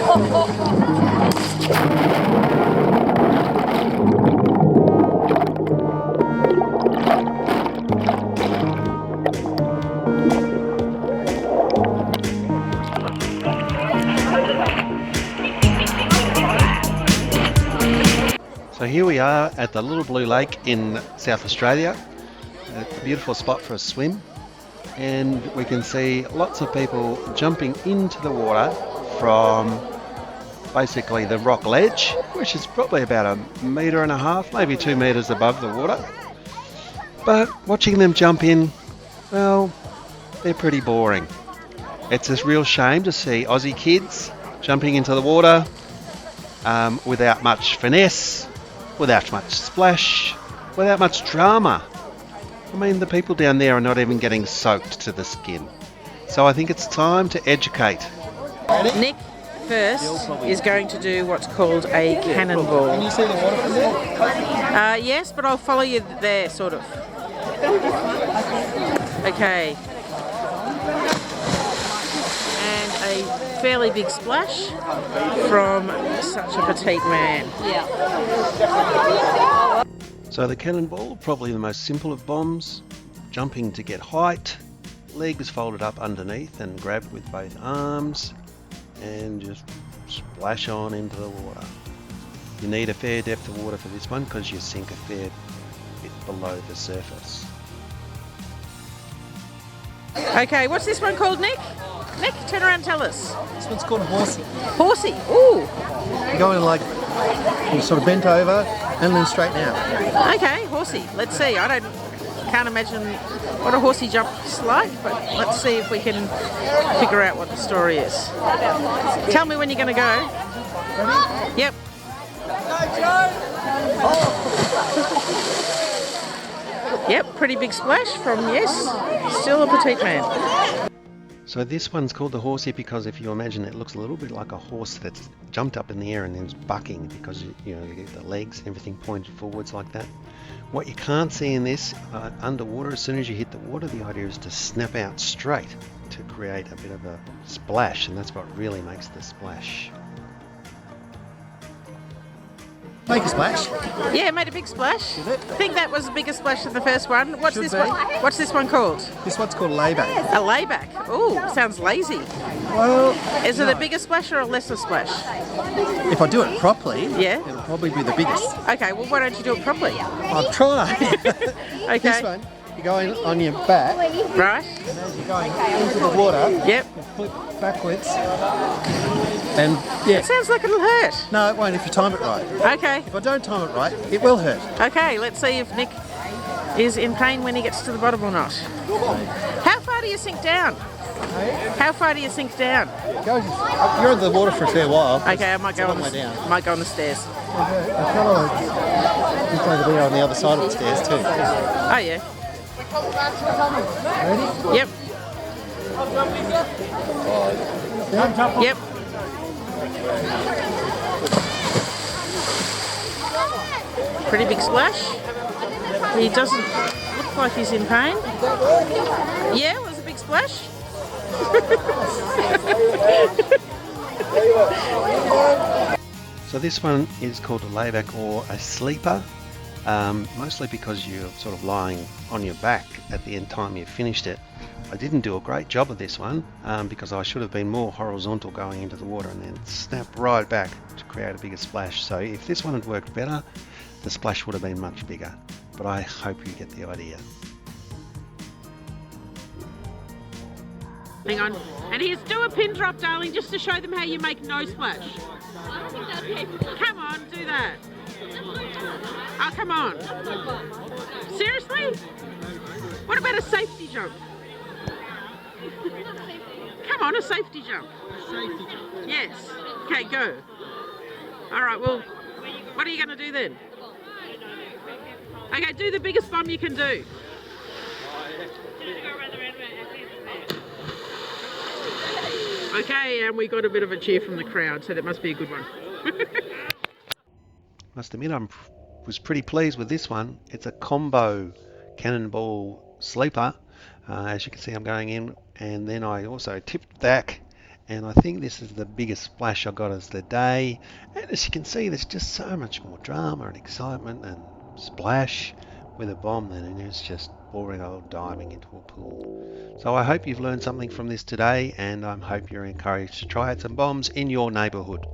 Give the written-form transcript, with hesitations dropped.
So here we are at the Little Blue Lake in South Australia. It's a beautiful spot for a swim, and we can see lots of people jumping into the water from basically the rock ledge, which is probably about 1.5 meters, maybe 2 meters above the water. But watching them jump in, well, they're pretty boring. It's a real shame to see Aussie kids jumping into the water without much finesse, without much splash, without much drama. I mean, the people down there are not even getting soaked to the skin. So I think it's time to educate. Nick first is going to do what's called a cannonball. Can you see the water from there? Yes, but I'll follow you there, sort of. Okay. And a fairly big splash from such a petite man. So the cannonball, probably the most simple of bombs, jumping to get height, legs folded up underneath and grabbed with both arms, and just splash on into the water. You need a fair depth of water for this one because you sink a fair bit below the surface. Okay, what's this one called, Nick? Nick, turn around and tell us. This one's called horsey. Horsey, ooh. You're going like, you sort of bent over and then straighten out. Okay, horsey. Let's see. Can't imagine what a horsey jump's like, but let's see if we can figure out what the story is. Tell me when you're going to go. Ready? Yep. Yep, pretty big splash from, yes, still a petite man. So this one's called the horsey because if you imagine it looks a little bit like a horse that's jumped up in the air and then is bucking because you get the legs and everything pointed forwards like that. What you can't see in this underwater, as soon as you hit the water, the idea is to snap out straight to create a bit of a splash, and that's what really makes the splash. Make a splash. Yeah, it made a big splash. Did it? I think that was a bigger splash than the first one. What's Should this be. one? What's this one called? This one's called layback. A layback. Ooh, sounds lazy. Well, Is it a bigger splash or a lesser splash? if I do it properly, Yeah. it'll probably be the biggest. Okay, well why don't you do it properly? I'll try. Okay. This one, you're going on your back, Right. and as you're going into the water, Yep. you flip backwards, and yeah. It sounds like it'll hurt. No, it won't if you time it right. Okay. If I don't time it right, it will hurt. Okay, let's see if Nick is in pain when he gets to the bottom or not. How far do you sink down? How far do you sink down? You're in the water for a fair while. Okay, I might go It's a on long the way down. might go on the stairs. A fellow just over there on the other side of the stairs too. Oh yeah. Ready? Yep. Yep. Pretty big splash. He doesn't look like he's in pain. Yeah, it was a big splash. So this one is called a layback or a sleeper, mostly because you're sort of lying on your back at the end time you finished it. I didn't do a great job of this one because I should have been more horizontal going into the water and then snap right back to create a bigger splash. So if this one had worked better, the splash would have been much bigger. But I hope you get the idea. Hang on. And here's do a pin drop, darling, just to show them how you make no splash. Come on, do that. Oh, come on. Seriously? What about a safety jump? Come on, a safety jump. Safety jump. Yes. Okay, go. All right, well, what are you going to do then? Okay, do the biggest bomb you can do. Okay, and we got a bit of a cheer from the crowd, so that must be a good one. Must admit I was pretty pleased with this one. It's a combo cannonball sleeper. As you can see, I'm going in, and then I also tipped back And I think this is the biggest splash I got as the day. And as you can see, there's just so much more drama and excitement and splash with a bomb than it is just boring old diving into a pool. So I hope you've learned something from this today, and I hope you're encouraged to try out some bombs in your neighbourhood.